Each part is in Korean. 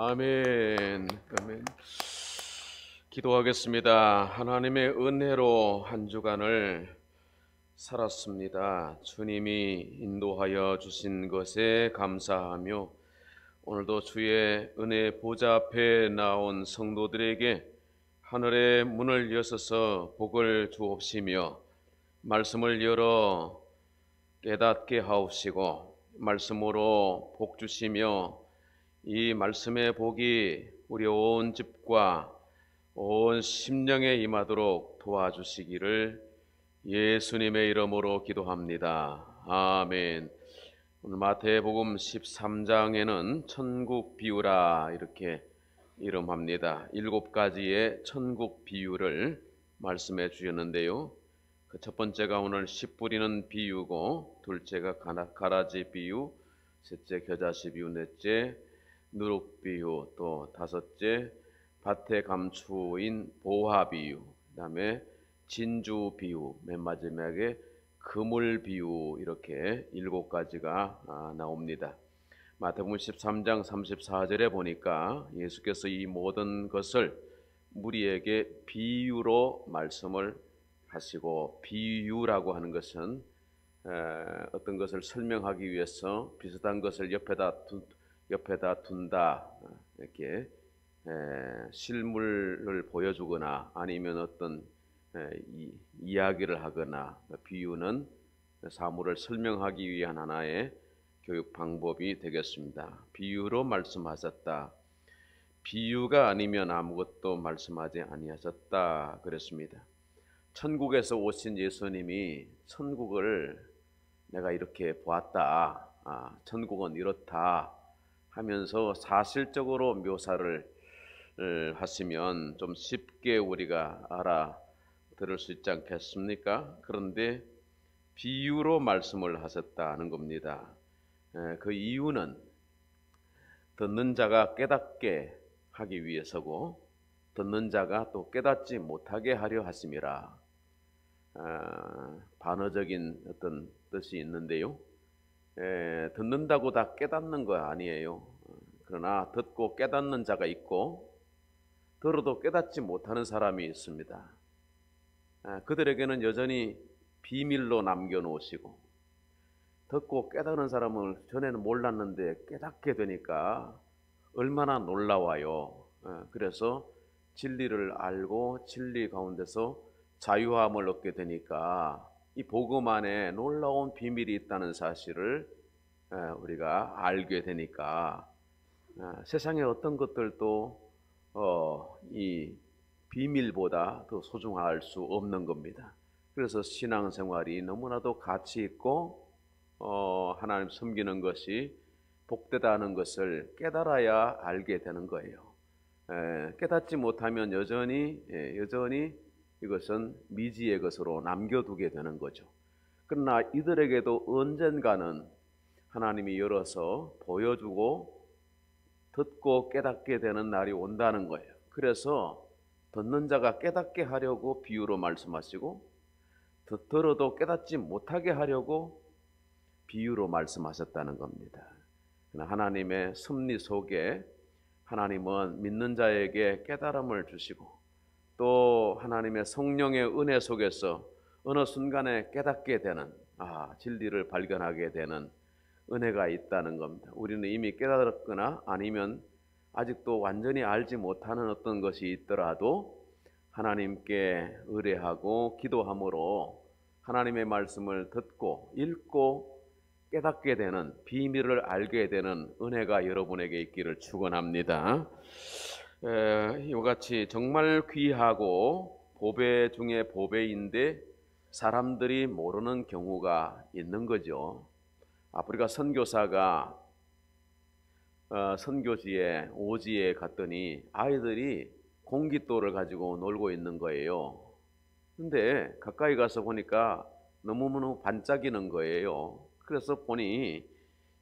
아멘. 아멘. 기도하겠습니다. 하나님의 은혜로 한 주간을 살았습니다. 주님이 인도하여 주신 것에 감사하며 오늘도 주의 은혜 보좌 앞에 나온 성도들에게 하늘의 문을 여셔서 복을 주옵시며 말씀을 열어 깨닫게 하옵시고 말씀으로 복 주시며 이 말씀의 복이 우리 온 집과 온 심령에 임하도록 도와주시기를 예수님의 이름으로 기도합니다. 아멘. 오늘 마태복음 13장에는 천국 비유라 이렇게 이름합니다. 7가지의 천국 비유를 말씀해 주셨는데요. 그 첫 번째가 오늘 씨 뿌리는 비유고, 둘째가 가라지 비유, 셋째 겨자씨 비유, 넷째 누룩 비유, 또 다섯째 밭의 감추인 보화 비유, 그다음에 진주 비유, 맨 마지막에 그물 비유, 이렇게 7가지가 나옵니다. 마태복음 13장 34절에 보니까 예수께서 이 모든 것을 무리에게 비유로 말씀을 하시고, 비유라고 하는 것은 어떤 것을 설명하기 위해서 비슷한 것을 옆에다 둔다, 이렇게 실물을 보여주거나 아니면 어떤 이야기를 하거나, 비유는 사물을 설명하기 위한 하나의 교육 방법이 되겠습니다. 비유로 말씀하셨다. 비유가 아니면 아무것도 말씀하지 아니하셨다 그랬습니다. 천국에서 오신 예수님이 천국을 내가 이렇게 보았다, 천국은 이렇다 하면서 사실적으로 묘사를 하시면 좀 쉽게 우리가 알아들을 수 있지 않겠습니까? 그런데 비유로 말씀을 하셨다는 겁니다. 그 이유는 듣는 자가 깨닫게 하기 위해서고, 듣는 자가 또 깨닫지 못하게 하려 하심이라. 반어적인 어떤 뜻이 있는데요. 듣는다고 다 깨닫는 거 아니에요. 그러나 듣고 깨닫는 자가 있고, 들어도 깨닫지 못하는 사람이 있습니다. 그들에게는 여전히 비밀로 남겨놓으시고, 듣고 깨닫는 사람은 전에는 몰랐는데 깨닫게 되니까 얼마나 놀라워요. 그래서 진리를 알고 진리 가운데서 자유함을 얻게 되니까 이 복음 안에 놀라운 비밀이 있다는 사실을 우리가 알게 되니까 세상의 어떤 것들도 이 비밀보다 더 소중할 수 없는 겁니다. 그래서 신앙생활이 너무나도 가치 있고 하나님 섬기는 것이 복되다는 것을 깨달아야 알게 되는 거예요. 깨닫지 못하면 여전히 이것은 미지의 것으로 남겨두게 되는 거죠. 그러나 이들에게도 언젠가는 하나님이 열어서 보여주고 듣고 깨닫게 되는 날이 온다는 거예요. 그래서 듣는 자가 깨닫게 하려고 비유로 말씀하시고, 들어도 깨닫지 못하게 하려고 비유로 말씀하셨다는 겁니다. 하나님의 섭리 속에 하나님은 믿는 자에게 깨달음을 주시고, 또 하나님의 성령의 은혜 속에서 어느 순간에 깨닫게 되는, 진리를 발견하게 되는 은혜가 있다는 겁니다. 우리는 이미 깨달았거나 아니면 아직도 완전히 알지 못하는 어떤 것이 있더라도 하나님께 의뢰하고 기도함으로 하나님의 말씀을 듣고 읽고 깨닫게 되는, 비밀을 알게 되는 은혜가 여러분에게 있기를 축원합니다. 이같이 정말 귀하고 보배 중에 보배인데 사람들이 모르는 경우가 있는 거죠. 아프리카 선교사가 선교지에 오지에 갔더니 아이들이 공깃돌을 가지고 놀고 있는 거예요. 근데 가까이 가서 보니까 너무너무 반짝이는 거예요. 그래서 보니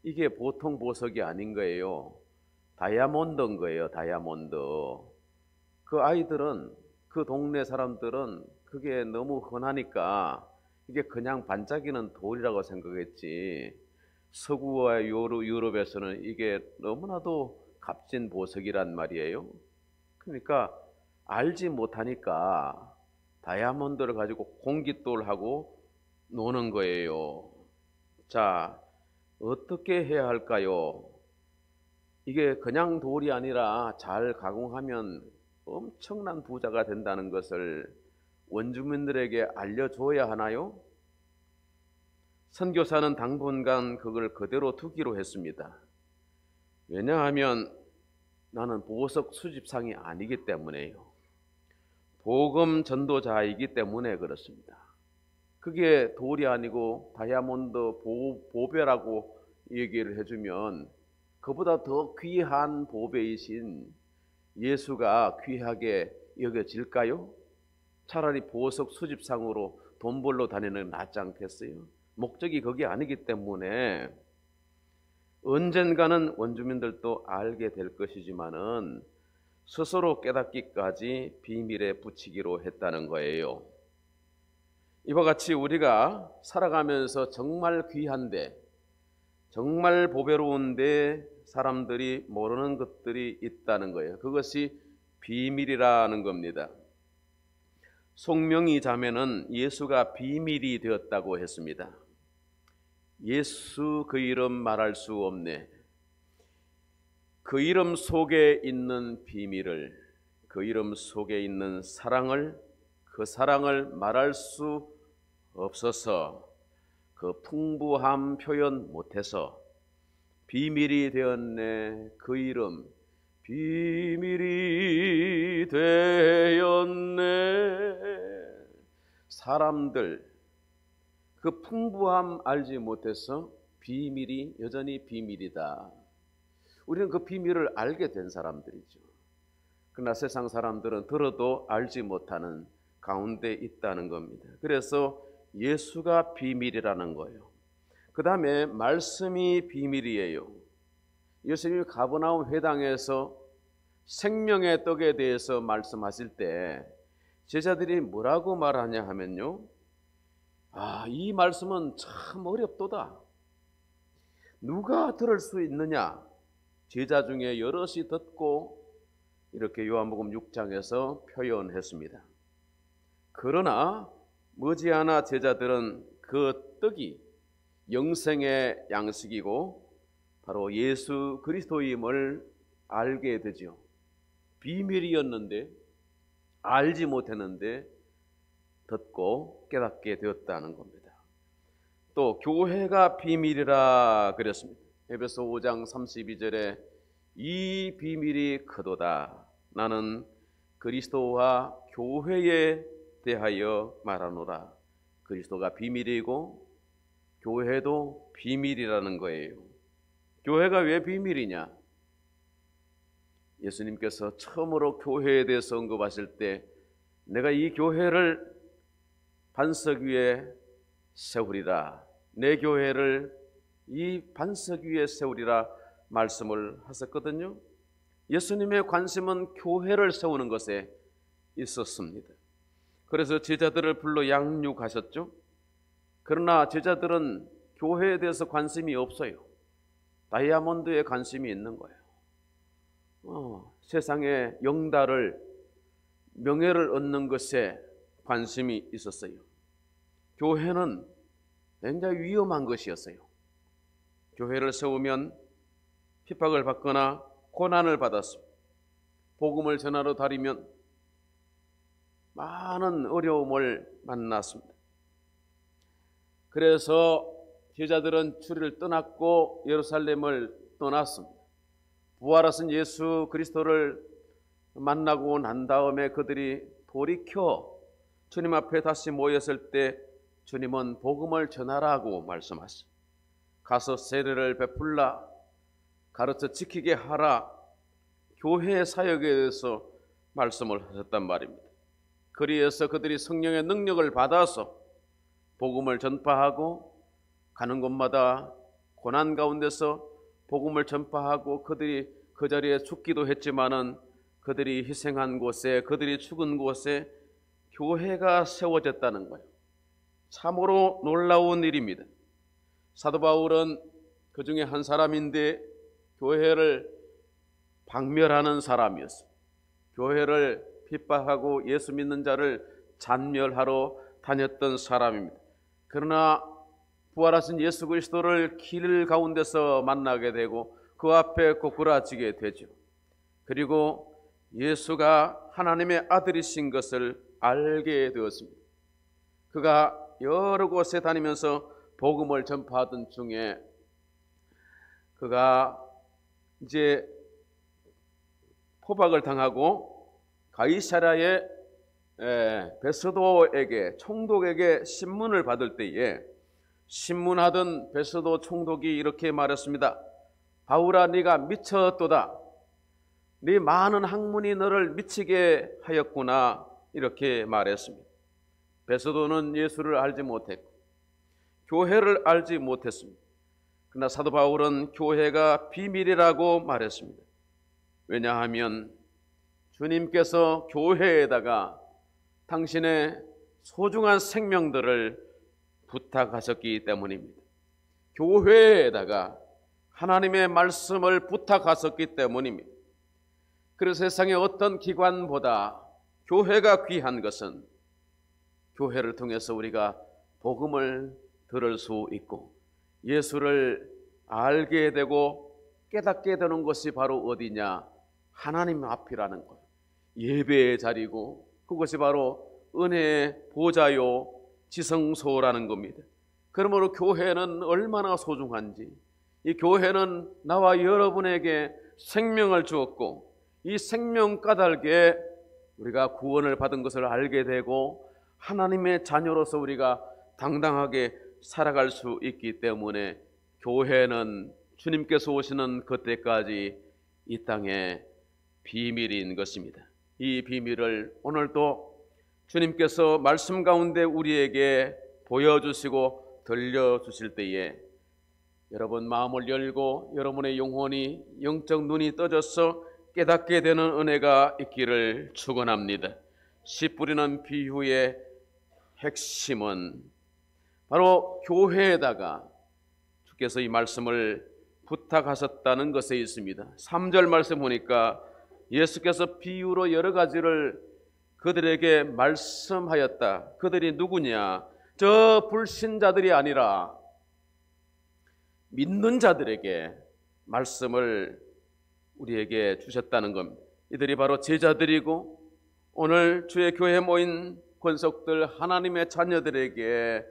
이게 보통 보석이 아닌 거예요. 다이아몬드인 거예요. 다이아몬드. 그 아이들은, 그 동네 사람들은 그게 너무 흔하니까 이게 그냥 반짝이는 돌이라고 생각했지, 서구와 유럽에서는 이게 너무나도 값진 보석이란 말이에요. 그러니까 알지 못하니까 다이아몬드를 가지고 공깃돌하고 노는 거예요. 자, 어떻게 해야 할까요? 이게 그냥 돌이 아니라 잘 가공하면 엄청난 부자가 된다는 것을 원주민들에게 알려줘야 하나요? 선교사는 당분간 그걸 그대로 두기로 했습니다. 왜냐하면 나는 보석 수집상이 아니기 때문에요. 복음 전도자이기 때문에 그렇습니다. 그게 돌이 아니고 다이아몬드 보배라고 얘기를 해주면 그보다 더 귀한 보배이신 예수가 귀하게 여겨질까요? 차라리 보석 수집상으로 돈 벌러 다니는 게 낫지 않겠어요? 목적이 그게 아니기 때문에 언젠가는 원주민들도 알게 될 것이지만은 스스로 깨닫기까지 비밀에 붙이기로 했다는 거예요. 이와 같이 우리가 살아가면서 정말 귀한데, 정말 보배로운데 사람들이 모르는 것들이 있다는 거예요. 그것이 비밀이라는 겁니다. 송명희 자매는 예수가 비밀이 되었다고 했습니다. 예수 그 이름 말할 수 없네. 그 이름 속에 있는 비밀을, 그 이름 속에 있는 사랑을, 그 사랑을 말할 수 없어서 그 풍부함 표현 못해서 비밀이 되었네. 그 이름 비밀이 되었네. 사람들 그 풍부함 알지 못해서 비밀이 여전히 비밀이다. 우리는 그 비밀을 알게 된 사람들이죠. 그러나 세상 사람들은 들어도 알지 못하는 가운데 있다는 겁니다. 그래서 예수가 비밀이라는 거예요. 그 다음에 말씀이 비밀이에요. 예수님이 가버나움 회당에서 생명의 떡에 대해서 말씀하실 때 제자들이 뭐라고 말하냐 하면요, 이 말씀은 참 어렵도다. 누가 들을 수 있느냐? 제자 중에 여럿이 듣고 이렇게 요한복음 6장에서 표현했습니다. 그러나 머지않아 제자들은 그 떡이 영생의 양식이고 바로 예수 그리스도임을 알게 되죠. 비밀이었는데 알지 못했는데 듣고 깨닫게 되었다는 겁니다. 또 교회가 비밀이라 그랬습니다. 에베소 5장 32절에 이 비밀이 크도다. 나는 그리스도와 교회에 대하여 말하노라. 그리스도가 비밀이고 교회도 비밀이라는 거예요. 교회가 왜 비밀이냐? 예수님께서 처음으로 교회에 대해서 언급하실 때 내가 이 교회를 반석 위에 세우리라. 내 교회를 이 반석 위에 세우리라 말씀을 하셨거든요. 예수님의 관심은 교회를 세우는 것에 있었습니다. 그래서 제자들을 불러 양육하셨죠. 그러나 제자들은 교회에 대해서 관심이 없어요. 다이아몬드에 관심이 있는 거예요. 세상의 영달을, 명예를 얻는 것에 관심이 있었어요. 교회는 굉장히 위험한 것이었어요. 교회를 세우면 핍박을 받거나 고난을 받았습니다. 복음을 전하러 다니면 많은 어려움을 만났습니다. 그래서 제자들은 주를 떠났고 예루살렘을 떠났습니다. 부활하신 예수 그리스도를 만나고 난 다음에 그들이 돌이켜 주님 앞에 다시 모였을 때 주님은 복음을 전하라고 말씀하셨습니다. 가서 세례를 베풀라, 가르쳐 지키게 하라, 교회 사역에 대해서 말씀을 하셨단 말입니다. 그리해서 그들이 성령의 능력을 받아서 복음을 전파하고 가는 곳마다 고난 가운데서 복음을 전파하고 그들이 그 자리에 죽기도 했지만은 그들이 희생한 곳에, 그들이 죽은 곳에 교회가 세워졌다는 거예요. 참으로 놀라운 일입니다. 사도 바울은 그 중에 한 사람인데 교회를 박멸하는 사람이었습니다. 교회를 핍박하고 예수 믿는 자를 잔멸하러 다녔던 사람입니다. 그러나 부활하신 예수 그리스도를 길 가운데서 만나게 되고 그 앞에 꼬꾸라지게 되죠. 그리고 예수가 하나님의 아들이신 것을 알게 되었습니다. 그가 여러 곳에 다니면서 복음을 전파하던 중에 그가 이제 포박을 당하고 가이사랴의 베스도에게 총독에게 신문을 받을 때에 신문하던 베스도 총독이 이렇게 말했습니다. 바울아, 네가 미쳤도다. 네 많은 학문이 너를 미치게 하였구나. 이렇게 말했습니다. 베스도는 예수를 알지 못했고 교회를 알지 못했습니다. 그러나 사도 바울은 교회가 비밀이라고 말했습니다. 왜냐하면 주님께서 교회에다가 당신의 소중한 생명들을 부탁하셨기 때문입니다. 교회에다가 하나님의 말씀을 부탁하셨기 때문입니다. 그래서 세상의 어떤 기관보다 교회가 귀한 것은 교회를 통해서 우리가 복음을 들을 수 있고 예수를 알게 되고 깨닫게 되는 것이 바로 어디냐? 하나님 앞이라는 것. 예배의 자리고 그것이 바로 은혜의 보좌요 지성소라는 겁니다. 그러므로 교회는 얼마나 소중한지, 이 교회는 나와 여러분에게 생명을 주었고 이 생명 까닭에 우리가 구원을 받은 것을 알게 되고 하나님의 자녀로서 우리가 당당하게 살아갈 수 있기 때문에 교회는 주님께서 오시는 그때까지 이 땅에 비밀인 것입니다. 이 비밀을 오늘도 주님께서 말씀 가운데 우리에게 보여주시고 들려주실 때에 여러분 마음을 열고 여러분의 영혼이 영적 눈이 떠져서 깨닫게 되는 은혜가 있기를 축원합니다. 씨 뿌리는 비유의 핵심은 바로 교회에다가 주께서 이 말씀을 부탁하셨다는 것에 있습니다. 3절 말씀 보니까 예수께서 비유로 여러 가지를 그들에게 말씀하였다. 그들이 누구냐? 저 불신자들이 아니라 믿는 자들에게 말씀을 우리에게 주셨다는 겁니다. 이들이 바로 제자들이고 오늘 주의 교회에 모인 권속들 하나님의 자녀들에게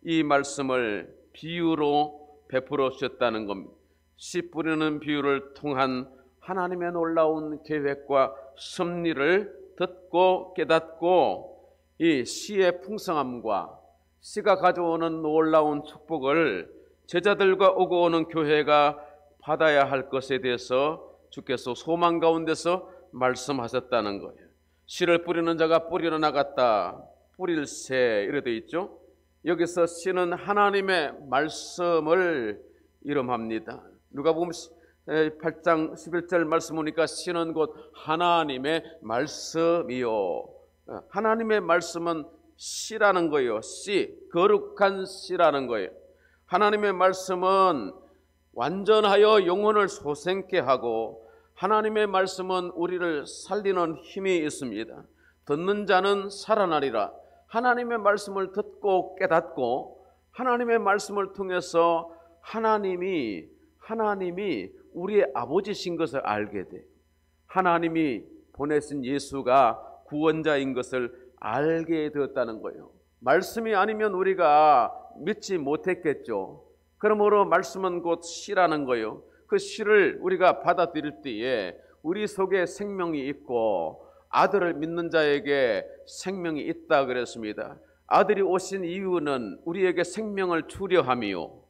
이 말씀을 비유로 베풀어 주셨다는 겁니다. 씨 뿌리는 비유를 통한 하나님의 놀라운 계획과 섭리를 듣고 깨닫고 이 씨의 풍성함과 씨가 가져오는 놀라운 축복을 제자들과 오고 오는 교회가 받아야 할 것에 대해서 주께서 소망 가운데서 말씀하셨다는 거예요. 씨를 뿌리는 자가 뿌리러 나갔다. 뿌릴새 이래 되어 있죠. 여기서 씨는 하나님의 말씀을 이름합니다. 누가복음 8장 11절 말씀 보니까 씨는 곧 하나님의 말씀이요. 하나님의 말씀은 씨라는 거예요. 씨, 거룩한 씨라는 거예요. 하나님의 말씀은 완전하여 영혼을 솟생케 하고 하나님의 말씀은 우리를 살리는 힘이 있습니다. 듣는 자는 살아나리라. 하나님의 말씀을 듣고 깨닫고 하나님의 말씀을 통해서 하나님이 우리의 아버지신 것을 알게 돼. 하나님이 보내신 예수가 구원자인 것을 알게 되었다는 거예요. 말씀이 아니면 우리가 믿지 못했겠죠. 그러므로 말씀은 곧 씨라는 거예요. 그 씨를 우리가 받아들일 때에 우리 속에 생명이 있고 아들을 믿는 자에게 생명이 있다 그랬습니다. 아들이 오신 이유는 우리에게 생명을 주려 함이요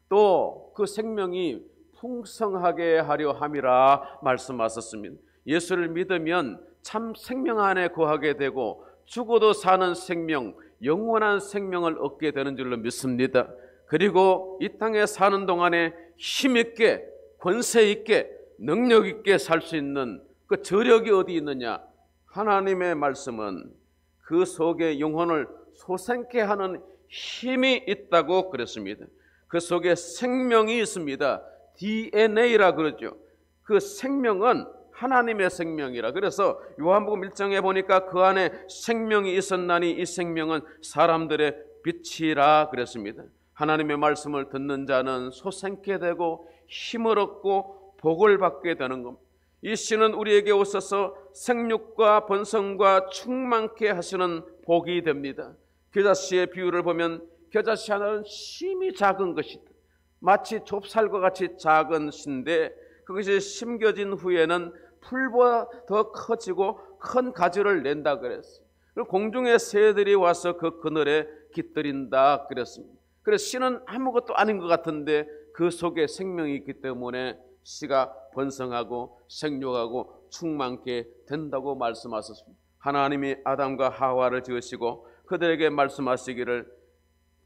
또 그 생명이 풍성하게 하려 함이라 말씀하셨습니다. 예수를 믿으면 참 생명 안에 거하게 되고 죽어도 사는 생명, 영원한 생명을 얻게 되는 줄로 믿습니다. 그리고 이 땅에 사는 동안에 힘있게 권세있게 능력있게 살 수 있는 그 저력이 어디 있느냐? 하나님의 말씀은 그 속에 영혼을 솟생케 하는 힘이 있다고 그랬습니다. 그 속에 생명이 있습니다. DNA라 그러죠. 그 생명은 하나님의 생명이라. 그래서 요한복음 1장에 보니까 그 안에 생명이 있었나니 이 생명은 사람들의 빛이라 그랬습니다. 하나님의 말씀을 듣는 자는 소생케 되고 힘을 얻고 복을 받게 되는 겁니다. 이 씨는 우리에게 오셔서 생육과 번성과 충만케 하시는 복이 됩니다. 겨자씨의 비유를 보면 겨자씨 하나는 심히 작은 것이다. 마치 좁쌀과 같이 작은 씨인데 그것이 심겨진 후에는 풀보다 더 커지고 큰 가지를 낸다 그랬어요. 그리고 공중의 새들이 와서 그 그늘에 깃들인다 그랬습니다. 그래서 씨는 아무것도 아닌 것 같은데 그 속에 생명이 있기 때문에 씨가 번성하고 생육하고 충만케 된다고 말씀하셨습니다. 하나님이 아담과 하와를 지으시고 그들에게 말씀하시기를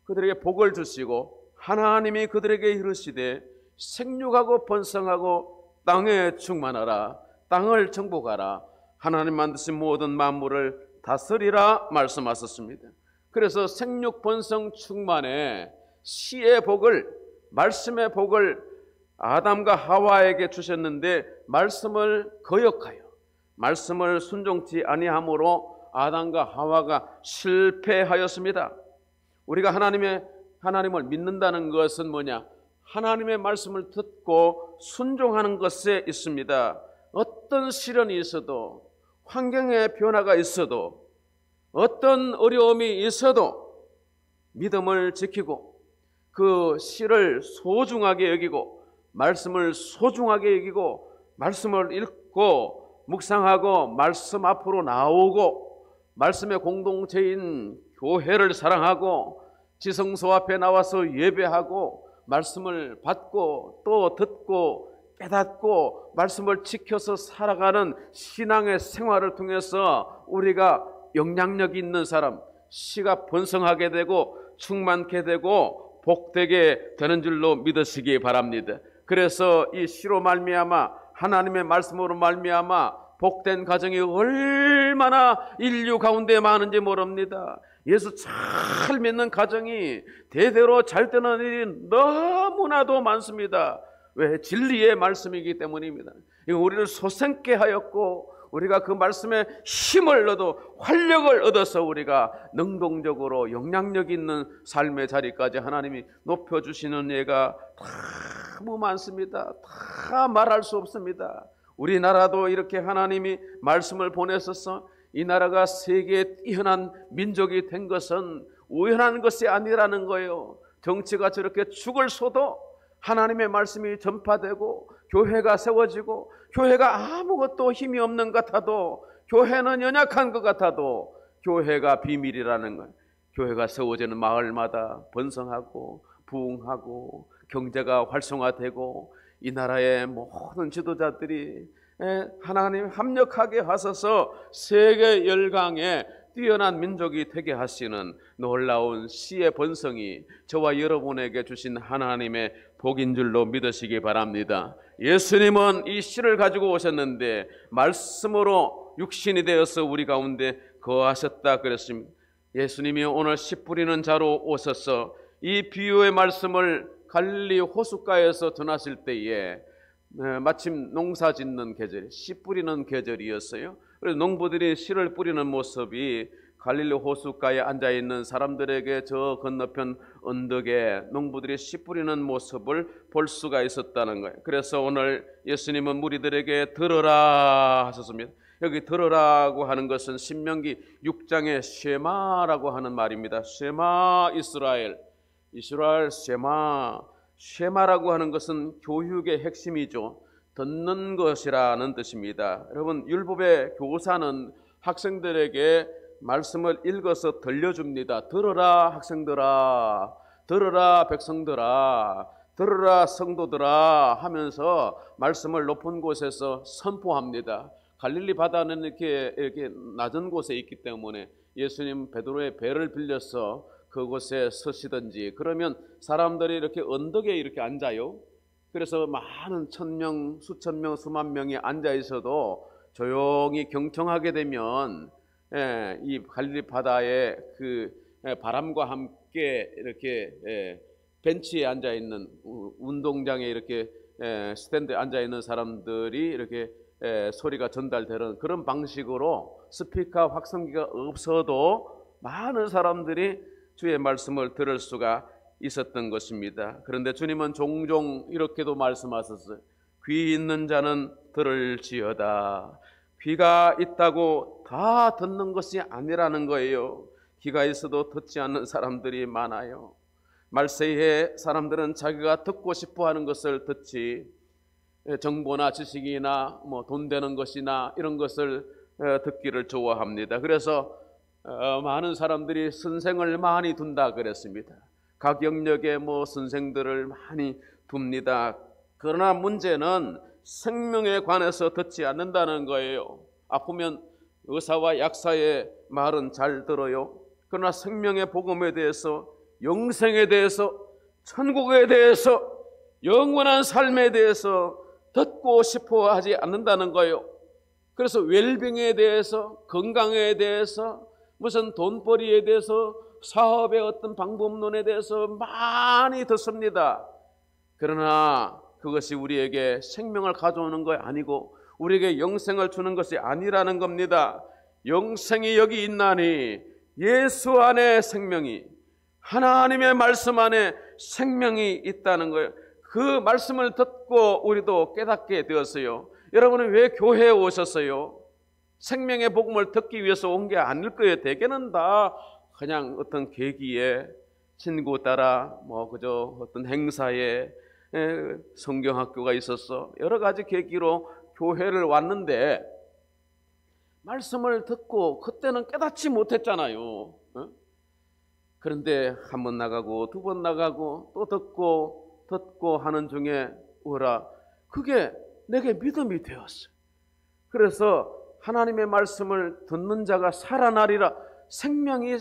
그들에게 복을 주시고 하나님이 그들에게 이르시되 생육하고 번성하고 땅에 충만하라, 땅을 정복하라, 하나님 만드신 모든 만물을 다스리라 말씀하셨습니다. 그래서 생육 번성 충만에 씨의 복을, 말씀의 복을 아담과 하와에게 주셨는데 말씀을 거역하여 말씀을 순종치 아니함으로 아담과 하와가 실패하였습니다. 우리가 하나님을 믿는다는 것은 뭐냐? 하나님의 말씀을 듣고 순종하는 것에 있습니다. 어떤 시련이 있어도, 환경의 변화가 있어도, 어떤 어려움이 있어도 믿음을 지키고 그 씨를 소중하게 여기고 말씀을 소중하게 여기고 말씀을 읽고 묵상하고 말씀 앞으로 나오고 말씀의 공동체인 교회를 사랑하고 지성소 앞에 나와서 예배하고 말씀을 받고 또 듣고 깨닫고 말씀을 지켜서 살아가는 신앙의 생활을 통해서 우리가 영향력 있는 사람, 씨가 번성하게 되고 충만케 되고 복되게 되는 줄로 믿으시기 바랍니다. 그래서 이 씨로 말미암아 하나님의 말씀으로 말미암아 복된 가정이 얼마나 인류 가운데 많은지 모릅니다. 예수 잘 믿는 가정이 대대로 잘 되는 일이 너무나도 많습니다. 왜? 진리의 말씀이기 때문입니다. 이거 우리를 소생케 하였고 우리가 그 말씀에 힘을 얻어 활력을 얻어서 우리가 능동적으로 영향력 있는 삶의 자리까지 하나님이 높여주시는 예가 너무 많습니다. 다 말할 수 없습니다. 우리나라도 이렇게 하나님이 말씀을 보내셔서 이 나라가 세계에 뛰어난 민족이 된 것은 우연한 것이 아니라는 거예요. 정치가 저렇게 죽을 쏘도 하나님의 말씀이 전파되고 교회가 세워지고 교회가 아무것도 힘이 없는 것 같아도 교회는 연약한 것 같아도 교회가 비밀이라는 거예요. 교회가 세워지는 마을마다 번성하고 부흥하고 경제가 활성화되고 이 나라의 모든 지도자들이 하나님 합력하게 하셔서 세계 열강에 뛰어난 민족이 되게 하시는 놀라운 씨의 번성이 저와 여러분에게 주신 하나님의 복인 줄로 믿으시기 바랍니다. 예수님은 이 씨를 가지고 오셨는데 말씀으로 육신이 되어서 우리 가운데 거하셨다 그랬습니다. 예수님이 오늘 씨 뿌리는 자로 오셔서 이 비유의 말씀을 갈릴리 호숫가에서 전하실 때에 마침 농사 짓는 계절, 씨 뿌리는 계절이었어요. 그래서 농부들이 씨를 뿌리는 모습이 갈릴리 호숫가에 앉아있는 사람들에게 저 건너편 언덕에 농부들이 씨 뿌리는 모습을 볼 수가 있었다는 거예요. 그래서 오늘 예수님은 무리들에게 들으라 하셨습니다. 여기 들으라고 하는 것은 신명기 6장의 쉐마라고 하는 말입니다. 쉐마 이스라엘, 이스라엘 쉐마. 쉐마라고 하는 것은 교육의 핵심이죠. 듣는 것이라는 뜻입니다. 여러분, 율법의 교사는 학생들에게 말씀을 읽어서 들려줍니다. 들어라 학생들아, 들어라 백성들아, 들어라 성도들아 하면서 말씀을 높은 곳에서 선포합니다. 갈릴리 바다는 이렇게 낮은 곳에 있기 때문에 예수님 베드로의 배를 빌려서 그곳에 서시든지 그러면 사람들이 이렇게 언덕에 이렇게 앉아요. 그래서 많은 천명, 수천 명, 수만 명이 앉아 있어도 조용히 경청하게 되면 이 갈릴리 바다의 그 바람과 함께 이렇게 벤치에 앉아 있는 운동장에 이렇게 스탠드에 앉아 있는 사람들이 이렇게 소리가 전달되는 그런 방식으로 스피커 확성기가 없어도 많은 사람들이 주의 말씀을 들을 수가 있었던 것입니다. 그런데 주님은 종종 이렇게도 말씀하셨어요. 귀 있는 자는 들을지어다. 귀가 있다고 다 듣는 것이 아니라는 거예요. 귀가 있어도 듣지 않는 사람들이 많아요. 말세에 사람들은 자기가 듣고 싶어 하는 것을 듣지, 정보나 지식이나 돈 되는 것이나 이런 것을 듣기를 좋아합니다. 그래서 많은 사람들이 선생을 많이 둔다 그랬습니다. 각 영역에 선생들을 많이 둡니다. 그러나 문제는 생명에 관해서 듣지 않는다는 거예요. 아프면 의사와 약사의 말은 잘 들어요. 그러나 생명의 복음에 대해서, 영생에 대해서, 천국에 대해서, 영원한 삶에 대해서 듣고 싶어 하지 않는다는 거예요. 그래서 웰빙에 대해서, 건강에 대해서, 무슨 돈벌이에 대해서, 사업의 어떤 방법론에 대해서 많이 듣습니다. 그러나 그것이 우리에게 생명을 가져오는 것이 아니고 우리에게 영생을 주는 것이 아니라는 겁니다. 영생이 여기 있나니 예수 안에 생명이, 하나님의 말씀 안에 생명이 있다는 거예요. 그 말씀을 듣고 우리도 깨닫게 되었어요. 여러분은 왜 교회에 오셨어요? 생명의 복음을 듣기 위해서 온 게 아닐 거예요. 대개는 다 그냥 어떤 계기에, 친구 따라 그저 어떤 행사에, 성경학교가 있었어, 여러 가지 계기로 교회를 왔는데 말씀을 듣고 그때는 깨닫지 못했잖아요. 그런데 한 번 나가고 두 번 나가고 또 듣고 하는 중에 그게 내게 믿음이 되었어요. 그래서 하나님의 말씀을 듣는 자가 살아나리라, 생명이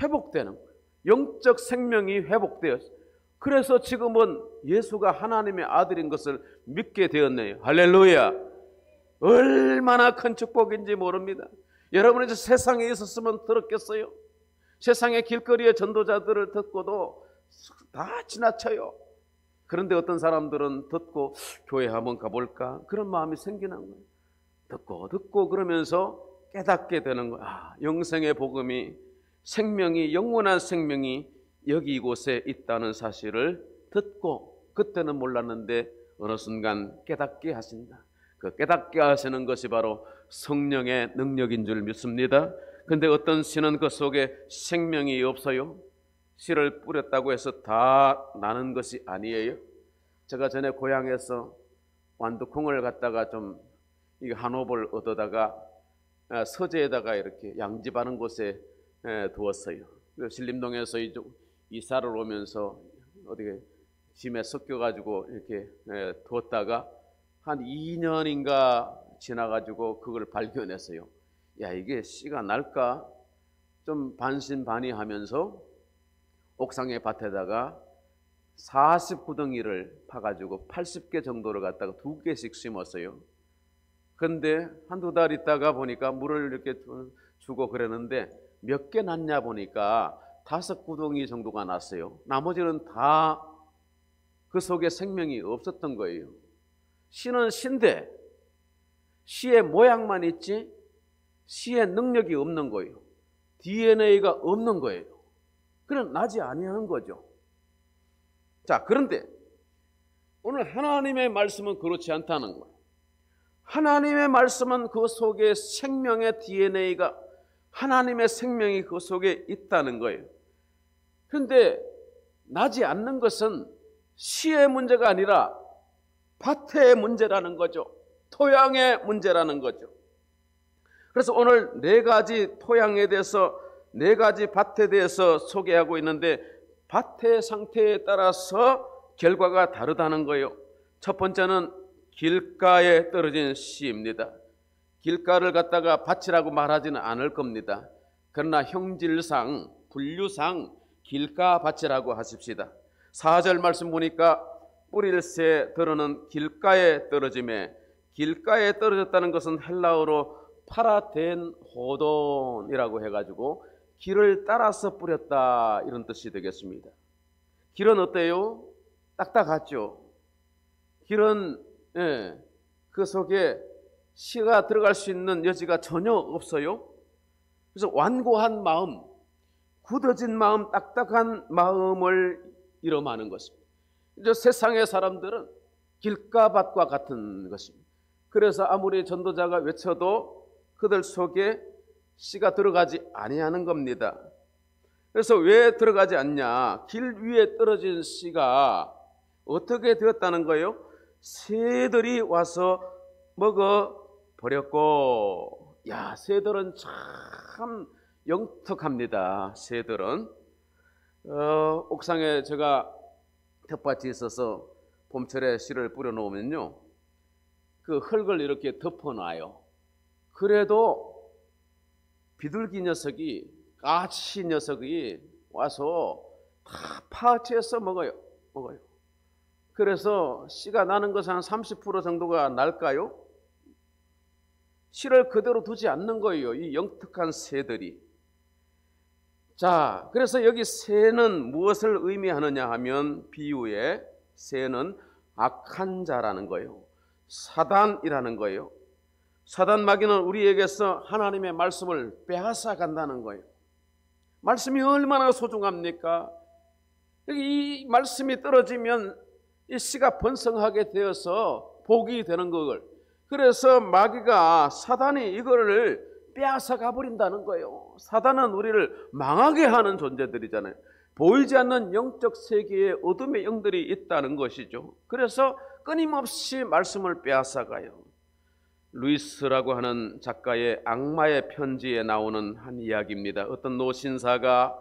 회복되는 거예요. 영적 생명이 회복되었어요. 그래서 지금은 예수가 하나님의 아들인 것을 믿게 되었네요. 할렐루야. 얼마나 큰 축복인지 모릅니다. 여러분이 세상에 있었으면 들었겠어요? 세상의 길거리의 전도자들을 듣고도 다 지나쳐요. 그런데 어떤 사람들은 듣고 교회 한번 가볼까, 그런 마음이 생기는 거예요. 듣고 그러면서 깨닫게 되는 거예요. 영생의 복음이, 생명이, 영원한 생명이 여기 이곳에 있다는 사실을 듣고, 그때는 몰랐는데 어느 순간 깨닫게 하신다. 그 깨닫게 하시는 것이 바로 성령의 능력인 줄 믿습니다. 그런데 어떤 씨는 그 속에 생명이 없어요. 씨를 뿌렸다고 해서 다 나는 것이 아니에요. 제가 전에 고향에서 완두콩을 갖다가 좀 한 옵을 얻어다가 서재에다가 이렇게 양집하는 곳에 두었어요. 신림동에서 이사를 오면서 어떻게 짐에 섞여가지고 이렇게 두었다가 한 2년인가 지나가지고 그걸 발견했어요. 야, 이게 씨가 날까? 좀 반신반의하면서 옥상의 밭에다가 40구덩이를 파가지고 80개 정도를 갖다가 2개씩 심었어요. 그런데 한두 달 있다가 보니까 물을 이렇게 주고 그랬는데 몇 개 났냐 보니까 5구덩이 정도가 났어요. 나머지는 다 그 속에 생명이 없었던 거예요. 씨는 씨인데 씨의 모양만 있지 씨의 능력이 없는 거예요. DNA가 없는 거예요. 그럼 나지 아니하는 거죠. 자, 그런데 오늘 하나님의 말씀은 그렇지 않다는 거예요. 하나님의 말씀은 그 속에 생명의 DNA가, 하나님의 생명이 그 속에 있다는 거예요. 그런데 나지 않는 것은 씨의 문제가 아니라 밭의 문제라는 거죠. 토양의 문제라는 거죠. 그래서 오늘 4가지 토양에 대해서, 4가지 밭에 대해서 소개하고 있는데 밭의 상태에 따라서 결과가 다르다는 거예요. 첫 번째는 길가에 떨어진 씨입니다. 길가를 갖다가 밭이라고 말하지는 않을 겁니다. 그러나 형질상, 분류상 길가 밭이라고 하십시다. 4절 말씀 보니까 뿌릴새 들어는 길가에 떨어짐에, 길가에 떨어졌다는 것은 헬라어로 파라덴 호돈이라고 해가지고 길을 따라서 뿌렸다, 이런 뜻이 되겠습니다. 길은 어때요? 딱딱하죠. 길은 그 속에 씨가 들어갈 수 있는 여지가 전혀 없어요. 그래서 완고한 마음, 굳어진 마음, 딱딱한 마음을 이름하는 것입니다. 이제 세상의 사람들은 길가밭과 같은 것입니다. 그래서 아무리 전도자가 외쳐도 그들 속에 씨가 들어가지 아니하는 겁니다. 그래서 왜 들어가지 않냐? 길 위에 떨어진 씨가 어떻게 되었다는 거예요? 새들이 와서 먹어버렸고. 야, 새들은 참 영특합니다. 새들은 옥상에 제가 텃밭이 있어서 봄철에 씨를 뿌려놓으면요, 그 흙을 이렇게 덮어놔요. 그래도 비둘기 녀석이, 까치 녀석이 와서 다 파헤쳐서 먹어요. 그래서 씨가 나는 것은 한 30% 정도가 날까요? 씨를 그대로 두지 않는 거예요, 이 영특한 새들이. 자, 그래서 여기 새는 무엇을 의미하느냐 하면, 비유에 새는 악한 자라는 거예요. 사단이라는 거예요. 사단 마귀는 우리에게서 하나님의 말씀을 빼앗아 간다는 거예요. 말씀이 얼마나 소중합니까? 이 말씀이 떨어지면 이 씨가 번성하게 되어서 복이 되는 걸, 그래서 마귀가, 사단이 이거를 빼앗아 가버린다는 거예요. 사단은 우리를 망하게 하는 존재들이잖아요. 보이지 않는 영적 세계에 어둠의 영들이 있다는 것이죠. 그래서 끊임없이 말씀을 빼앗아 가요. 루이스라고 하는 작가의 악마의 편지에 나오는 한 이야기입니다. 어떤 노신사가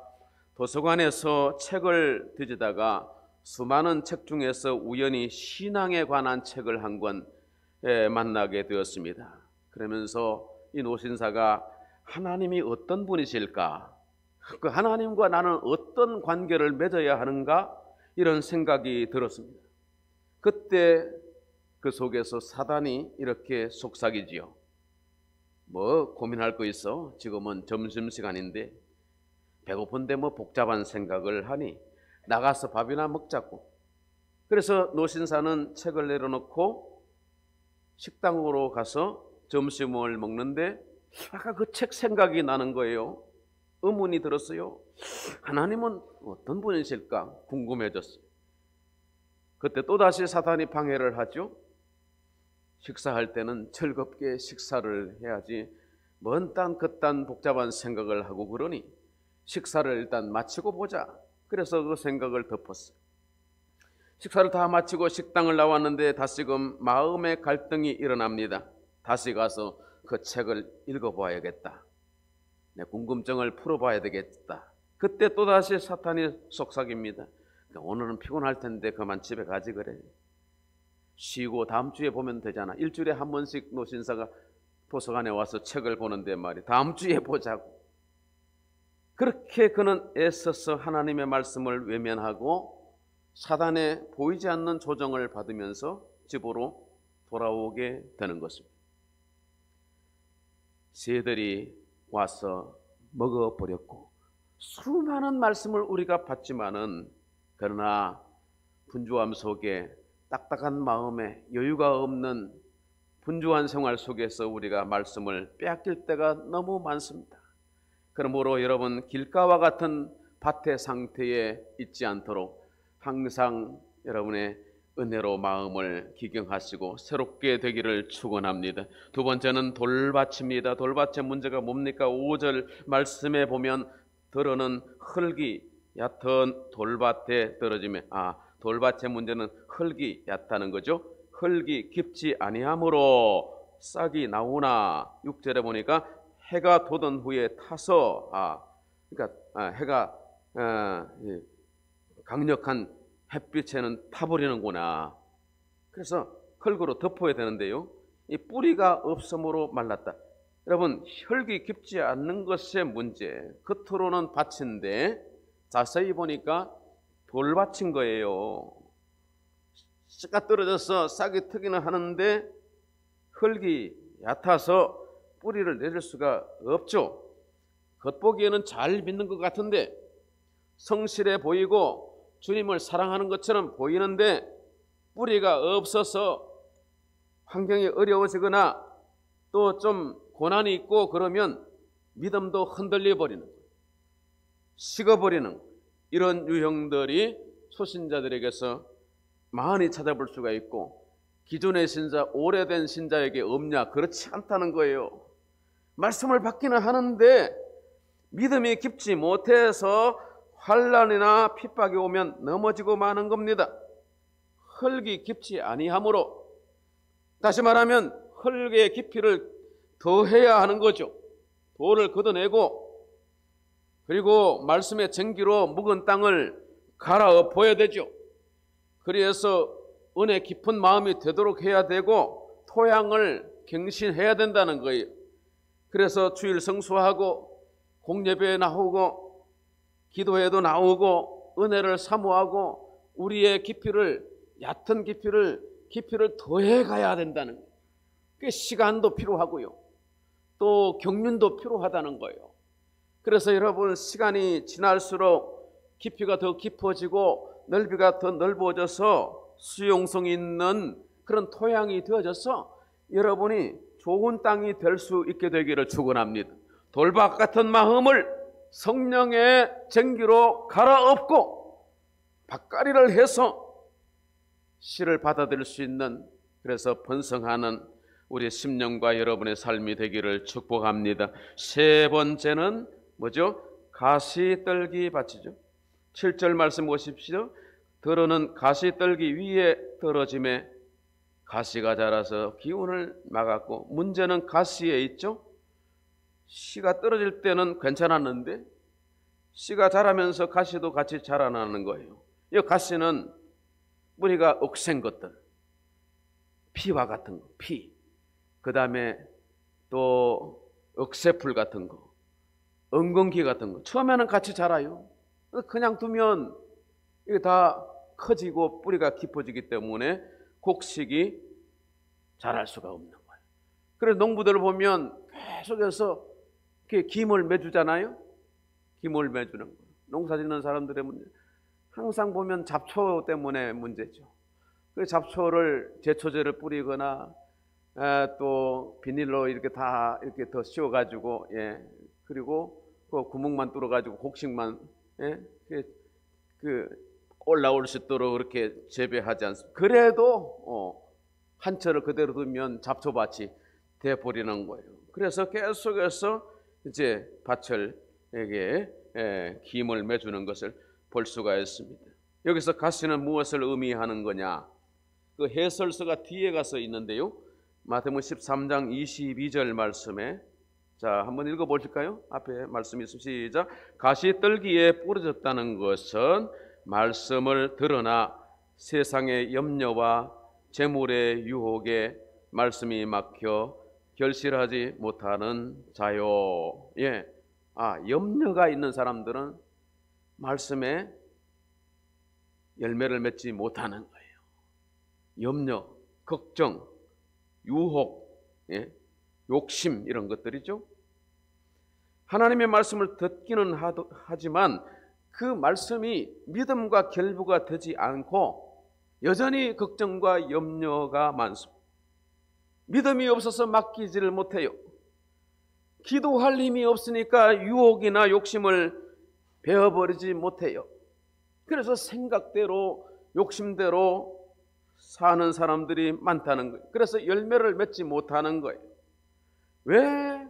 도서관에서 책을 뒤지다가 수많은 책 중에서 우연히 신앙에 관한 책을 한 권 만나게 되었습니다. 그러면서 이 노신사가 하나님이 어떤 분이실까? 그 하나님과 나는 어떤 관계를 맺어야 하는가? 이런 생각이 들었습니다. 그때 그 속에서 사단이 이렇게 속삭이지요. 뭐 고민할 거 있어? 지금은 점심시간인데 배고픈데 뭐 복잡한 생각을 하니 나가서 밥이나 먹자고. 그래서 노신사는 책을 내려놓고 식당으로 가서 점심을 먹는데 아까 그 책 생각이 나는 거예요. 의문이 들었어요. 하나님은 어떤 분이실까 궁금해졌어요. 그때 또다시 사탄이 방해를 하죠. 식사할 때는 즐겁게 식사를 해야지 먼 딴 그딴 복잡한 생각을 하고 그러니 식사를 일단 마치고 보자. 그래서 그 생각을 덮었어요. 식사를 다 마치고 식당을 나왔는데 다시금 마음의 갈등이 일어납니다. 다시 가서 그 책을 읽어봐야겠다. 내 궁금증을 풀어봐야 되겠다. 그때 또다시 사탄이 속삭입니다. 오늘은 피곤할 텐데 그만 집에 가지 그래. 쉬고 다음 주에 보면 되잖아. 일주일에 한 번씩 노신사가 도서관에 와서 책을 보는데 말이야. 다음 주에 보자고. 그렇게 그는 애써서 하나님의 말씀을 외면하고 사단의 보이지 않는 조정을 받으면서 집으로 돌아오게 되는 것입니다. 새들이 와서 먹어버렸고, 수많은 말씀을 우리가 받지만은 그러나 분주함 속에, 딱딱한 마음에 여유가 없는 분주한 생활 속에서 우리가 말씀을 빼앗길 때가 너무 많습니다. 그러므로 여러분, 길가와 같은 밭의 상태에 있지 않도록 항상 여러분의 은혜로 마음을 기경하시고 새롭게 되기를 축원합니다. 두 번째는 돌밭입니다. 돌밭의 문제가 뭡니까? 5절 말씀에 보면 들어는 흙이 얕은 돌밭에 떨어지며, 돌밭의 문제는 흙이 얕다는 거죠. 흙이 깊지 아니하므로 싹이 나오나, 6절에 보니까 해가 돋은 후에 타서, 그러니까 해가 강력한 햇빛에는 타버리는구나. 그래서 흙으로 덮어야 되는데요, 이 뿌리가 없으므로 말랐다. 여러분, 흙이 깊지 않는 것의 문제, 겉으로는 밭인데 자세히 보니까 돌밭인 거예요. 씨가 떨어져서 싹이 트기는 하는데 흙이 얕아서 뿌리를 내릴 수가 없죠. 겉보기에는 잘 믿는 것 같은데, 성실해 보이고 주님을 사랑하는 것처럼 보이는데 뿌리가 없어서 환경이 어려워지거나 또 좀 고난이 있고 그러면 믿음도 흔들려 버리는 거예요. 식어버리는 거예요. 이런 유형들이 초신자들에게서 많이 찾아볼 수가 있고, 기존의 신자, 오래된 신자에게 없냐? 그렇지 않다는 거예요. 말씀을 받기는 하는데 믿음이 깊지 못해서 환난이나 핍박이 오면 넘어지고 마는 겁니다. 흙이 깊지 아니하므로, 다시 말하면 흙의 깊이를 더해야 하는 거죠. 돌을 걷어내고, 그리고 말씀의 쟁기로 묵은 땅을 갈아엎어야 되죠. 그래서 은혜 깊은 마음이 되도록 해야 되고 토양을 갱신해야 된다는 거예요. 그래서 주일 성수하고 공예배에 나오고 기도회도 나오고 은혜를 사모하고 우리의 깊이를, 얕은 깊이를 더해 가야 된다는 거예요. 그 시간도 필요하고요, 또 경륜도 필요하다는 거예요. 그래서 여러분, 시간이 지날수록 깊이가 더 깊어지고 넓이가 더 넓어져서 수용성 있는 그런 토양이 되어져서 여러분이 좋은 땅이 될 수 있게 되기를 축원합니다. 돌박 같은 마음을 성령의 쟁기로 갈아엎고 밭갈이를 해서 씨를 받아들일 수 있는, 그래서 번성하는 우리 심령과 여러분의 삶이 되기를 축복합니다. 세 번째는 뭐죠? 가시떨기 밭이죠. 7절 말씀 보십시오. 들어는 가시떨기 위에 떨어짐에 가시가 자라서 기운을 막았고, 문제는 가시에 있죠. 씨가 떨어질 때는 괜찮았는데 씨가 자라면서 가시도 같이 자라나는 거예요. 이 가시는 뿌리가 억센 것들, 피와 같은 거, 피, 그 다음에 또 억새풀 같은 거, 엉겅퀴 같은 거, 처음에는 같이 자라요. 그냥 두면 이게 다 커지고 뿌리가 깊어지기 때문에 곡식이 자랄 수가 없는 거예요. 그래서 농부들을 보면 계속해서 이렇게 김을 매주잖아요. 김을 매주는 거예요. 농사 짓는 사람들의 문제, 항상 보면 잡초 때문에 문제죠. 그 잡초를 제초제를 뿌리거나 또 비닐로 이렇게 다 이렇게 더 씌워가지고, 그리고 그 구멍만 뚫어가지고 곡식만 그 올라올 수 있도록 그렇게 재배하지 않습니까? 그래도 한 철을 그대로 두면 잡초밭이 돼 버리는 거예요. 그래서 계속해서 이제 밭을에게 김을 매주는 것을 볼 수가 있습니다. 여기서 가시는 무엇을 의미하는 거냐? 그 해설서가 뒤에 가서 있는데요. 마태복음 13장 22절 말씀에, 자, 한번 읽어보실까요? 앞에 말씀이 있습니다. 시작. 가시떨기에 뿌려졌다는 것은 말씀을 들으나 세상의 염려와 재물의 유혹에 말씀이 막혀 결실하지 못하는 자요. 염려가 있는 사람들은 말씀에 열매를 맺지 못하는 거예요. 염려, 걱정, 유혹, 욕심, 이런 것들이죠. 하나님의 말씀을 듣기는 하지만 그 말씀이 믿음과 결부가 되지 않고 여전히 걱정과 염려가 많습니다. 믿음이 없어서 맡기지를 못해요. 기도할 힘이 없으니까 유혹이나 욕심을 베어버리지 못해요. 그래서 생각대로, 욕심대로 사는 사람들이 많다는 거예요. 그래서 열매를 맺지 못하는 거예요. 왜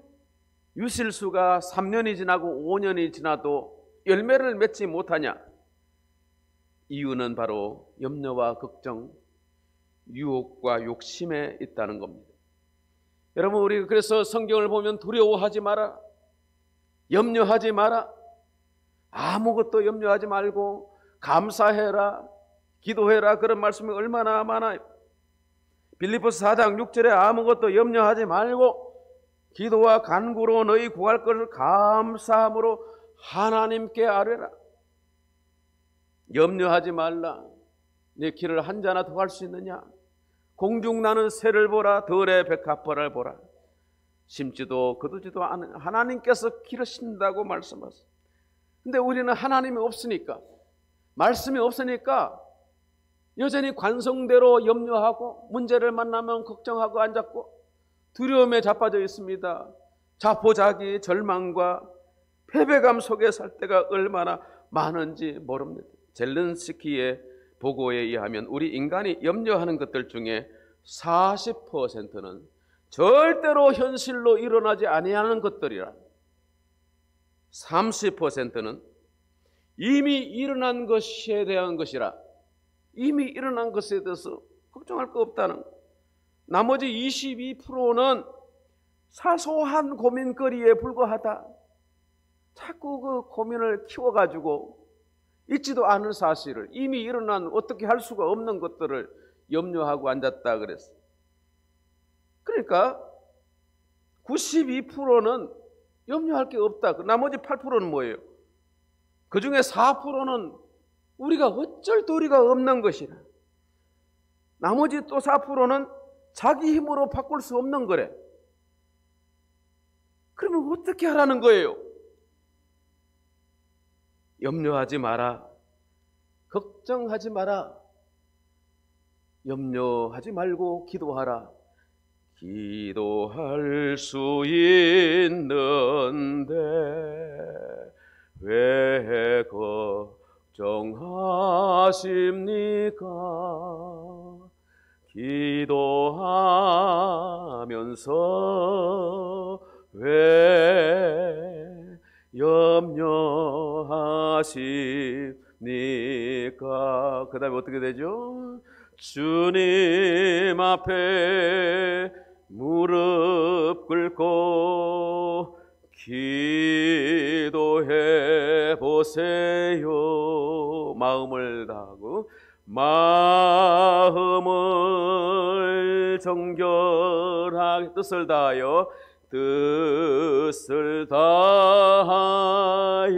유실수가 3년이 지나고 5년이 지나도 열매를 맺지 못하냐? 이유는 바로 염려와 걱정, 유혹과 욕심에 있다는 겁니다. 여러분, 우리 그래서 성경을 보면 두려워하지 마라, 염려하지 마라, 아무것도 염려하지 말고 감사해라, 기도해라, 그런 말씀이 얼마나 많아요. 빌립보서 4장 6절에 아무것도 염려하지 말고 기도와 간구로 너희 구할 것을 감사함으로 하나님께 아뢰라. 염려하지 말라. 내 길을 한 자나 더 할 수 있느냐? 공중 나는 새를 보라, 들의 백합화를 보라. 심지도 거두지도 않은 하나님께서 기르신다고 말씀하세요. 근데 우리는 하나님이 없으니까, 말씀이 없으니까 여전히 관성대로 염려하고 문제를 만나면 걱정하고 앉았고 두려움에 자빠져 있습니다. 자포자기, 절망과 패배감 속에 살 때가 얼마나 많은지 모릅니다. 젤렌스키의 보고에 의하면 우리 인간이 염려하는 것들 중에 40%는 절대로 현실로 일어나지 아니하는 것들이라, 30%는 이미 일어난 것에 대한 것이라, 이미 일어난 것에 대해서 걱정할 거 없다는 것. 나머지 22%는 사소한 고민거리에 불과하다. 자꾸 그 고민을 키워가지고 있지도 않은 사실을, 이미 일어난 어떻게 할 수가 없는 것들을 염려하고 앉았다 그랬어요. 그러니까 92%는 염려할 게 없다. 나머지 8%는 뭐예요? 그 중에 4%는 우리가 어쩔 도리가 없는 것이라. 나머지 또 4%는 자기 힘으로 바꿀 수 없는 거래. 그러면 어떻게 하라는 거예요? 염려하지 마라. 걱정하지 마라. 염려하지 말고 기도하라. 기도할 수 있는데 왜 걱정하십니까? 기도하면서 왜 염려하십니까? 그 다음에 어떻게 되죠? 주님 앞에 무릎 꿇고 기도해 보세요. 마음을 다하고, 마음을 정결하게 뜻을 다하여, 뜻을 다하여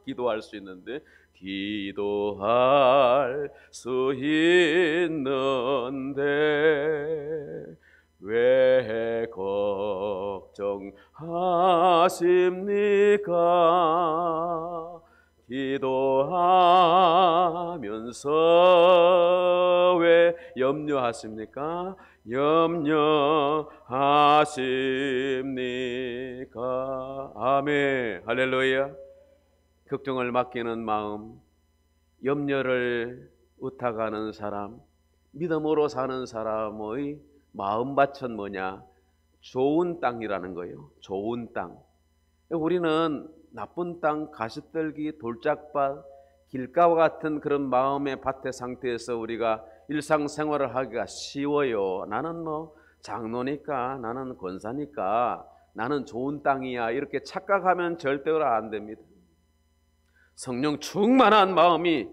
기도할 수 있는데, 기도할 수 있는데 왜 걱정하십니까? 기도하면서 왜 염려하십니까? 염려하십니까? 아멘. 할렐루야. 걱정을 맡기는 마음, 염려를 의탁하는 사람, 믿음으로 사는 사람의 마음밭은 뭐냐? 좋은 땅이라는 거예요. 좋은 땅. 우리는 나쁜 땅, 가시떨기, 돌짝밭, 길가와 같은 그런 마음의 밭의 상태에서 우리가 일상생활을 하기가 쉬워요. 나는 뭐 장로니까, 나는 권사니까, 나는 좋은 땅이야, 이렇게 착각하면 절대로 안 됩니다. 성령 충만한 마음이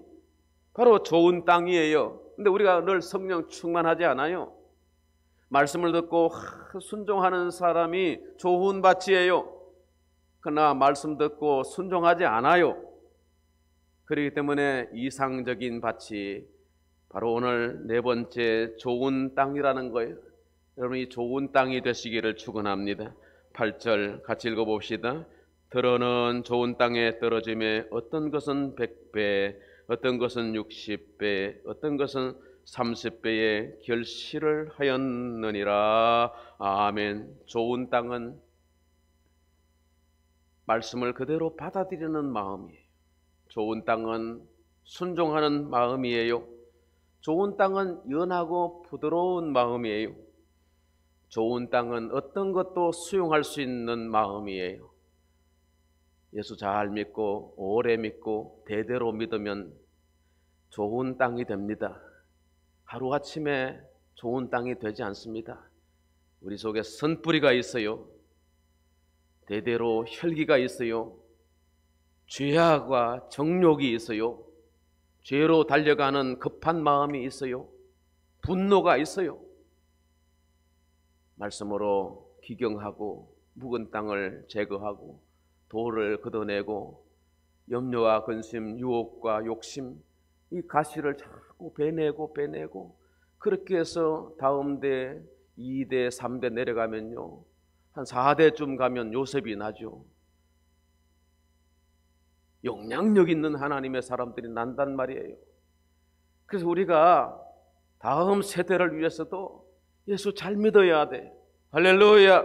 바로 좋은 땅이에요. 근데 우리가 늘 성령 충만하지 않아요. 말씀을 듣고 순종하는 사람이 좋은 밭이에요. 그러나 말씀 듣고 순종하지 않아요. 그렇기 때문에 이상적인 밭이 바로 오늘 네 번째 좋은 땅이라는 거예요. 여러분, 이 좋은 땅이 되시기를 축원합니다. 8절 같이 읽어봅시다. 들어는 좋은 땅에 떨어짐에 어떤 것은 100배, 어떤 것은 60배, 어떤 것은 30배의 결실을 하였느니라. 아멘. 좋은 땅은 말씀을 그대로 받아들이는 마음이에요. 좋은 땅은 순종하는 마음이에요. 좋은 땅은 연하고 부드러운 마음이에요. 좋은 땅은 어떤 것도 수용할 수 있는 마음이에요. 예수 잘 믿고 오래 믿고 대대로 믿으면 좋은 땅이 됩니다. 하루아침에 좋은 땅이 되지 않습니다. 우리 속에 선뿌리가 있어요. 대대로 혈기가 있어요. 죄악과 정욕이 있어요. 죄로 달려가는 급한 마음이 있어요. 분노가 있어요. 말씀으로 기경하고 묵은 땅을 제거하고 돌을 걷어내고 염려와 근심, 유혹과 욕심, 이 가시를 자꾸 빼내고 그렇게 해서 다음 대, 2대, 3대 내려가면요, 한 4대쯤 가면 요셉이 나죠. 영향력 있는 하나님의 사람들이 난단 말이에요. 그래서 우리가 다음 세대를 위해서도 예수 잘 믿어야 돼. 할렐루야.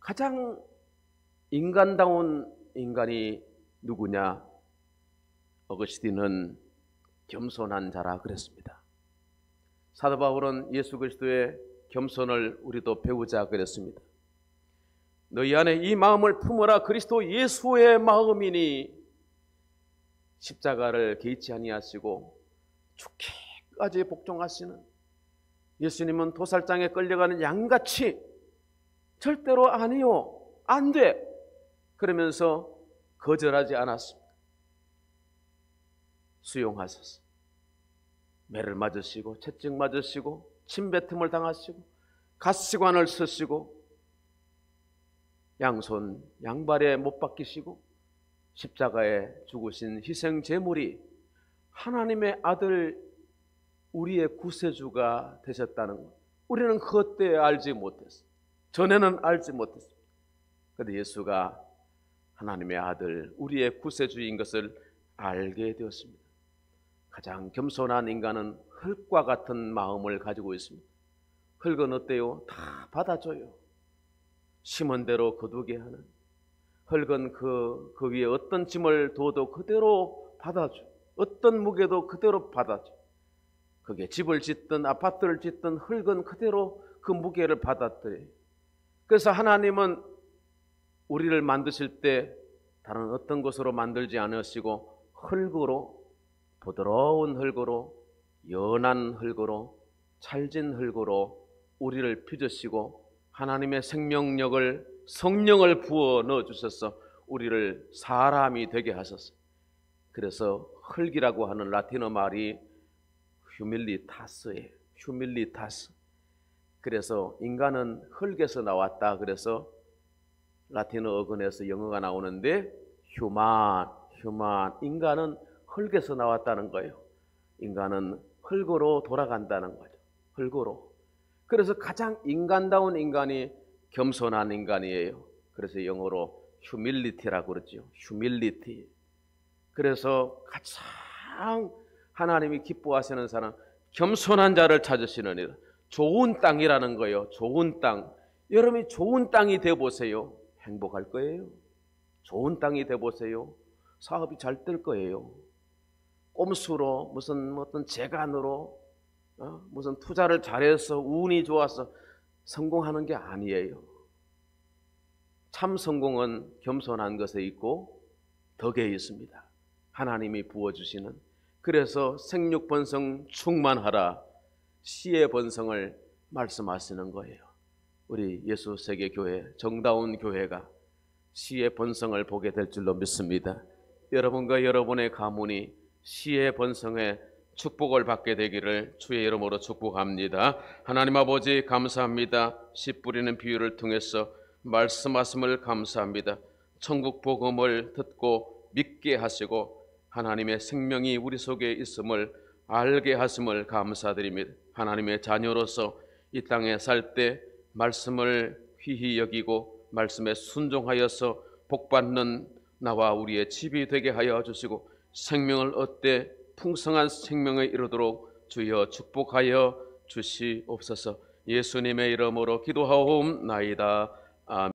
가장 인간다운 인간이 누구냐? 어거스틴은 겸손한 자라 그랬습니다. 사도 바울은 예수 그리스도의 겸손을 우리도 배우자 그랬습니다. 너희 안에 이 마음을 품어라. 그리스도 예수의 마음이니 십자가를 개의치 아니하시고 죽기까지 복종하시는 예수님은 도살장에 끌려가는 양같이 절대로 아니요, 안 돼, 그러면서 거절하지 않았습니다. 수용하셨어. 매를 맞으시고 채찍 맞으시고 침뱉음을 당하시고 갓시관을 쓰시고 양손 양발에 못 박히시고 십자가에 죽으신 희생 제물이 하나님의 아들, 우리의 구세주가 되셨다는 것, 우리는 그때 알지 못했어요. 전에는 알지 못했습니다. 그런데 예수가 하나님의 아들, 우리의 구세주인 것을 알게 되었습니다. 가장 겸손한 인간은 흙과 같은 마음을 가지고 있습니다. 흙은 어때요? 다 받아줘요. 심은 대로 거두게 하는, 흙은 그 위에 어떤 짐을 둬도 그대로 받아줘. 어떤 무게도 그대로 받아줘. 그게 집을 짓든 아파트를 짓든 흙은 그대로 그 무게를 받아들여요. 그래서 하나님은 우리를 만드실 때 다른 어떤 것으로 만들지 않으시고 흙으로, 부드러운 흙으로, 연한 흙으로, 찰진 흙으로 우리를 빚으시고 하나님의 생명력을, 성령을 부어 넣어주셔서 우리를 사람이 되게 하셨어요. 그래서 흙이라고 하는 라틴어 말이 휴밀리타스예요. 휴밀리타스. 그래서 인간은 흙에서 나왔다. 그래서 라틴어 어근에서 영어가 나오는데 휴만, 인간은 흙에서 나왔다는 거예요. 인간은 흙으로 돌아간다는 거죠. 흙으로. 그래서 가장 인간다운 인간이 겸손한 인간이에요. 그래서 영어로 humility라고 그러죠. humility. 그래서 가장 하나님이 기뻐하시는 사람, 겸손한 자를 찾으시느니라. 좋은 땅이라는 거예요. 좋은 땅. 여러분이 좋은 땅이 되어보세요. 행복할 거예요. 좋은 땅이 되어보세요. 사업이 잘 될 거예요. 꼼수로, 무슨 어떤 재간으로, 무슨 투자를 잘해서 운이 좋아서 성공하는 게 아니에요. 참 성공은 겸손한 것에 있고 덕에 있습니다. 하나님이 부어주시는. 그래서 생육번성 충만하라, 시의 번성을 말씀하시는 거예요. 우리 예수세계교회, 정다운 교회가 시의 번성을 보게 될 줄로 믿습니다. 여러분과 여러분의 가문이 시의 번성에 축복을 받게 되기를 주의 이름으로 축복합니다. 하나님 아버지 감사합니다. 씨 뿌리는 비유를 통해서 말씀하심을 감사합니다. 천국 복음을 듣고 믿게 하시고 하나님의 생명이 우리 속에 있음을 알게 하심을 감사드립니다. 하나님의 자녀로서 이 땅에 살 때 말씀을 귀히 여기고 말씀에 순종하여서 복받는 나와 우리의 집이 되게 하여 주시고 생명을 얻되 풍성한 생명에 이르도록 주여 축복하여 주시옵소서. 예수님의 이름으로 기도하옵나이다.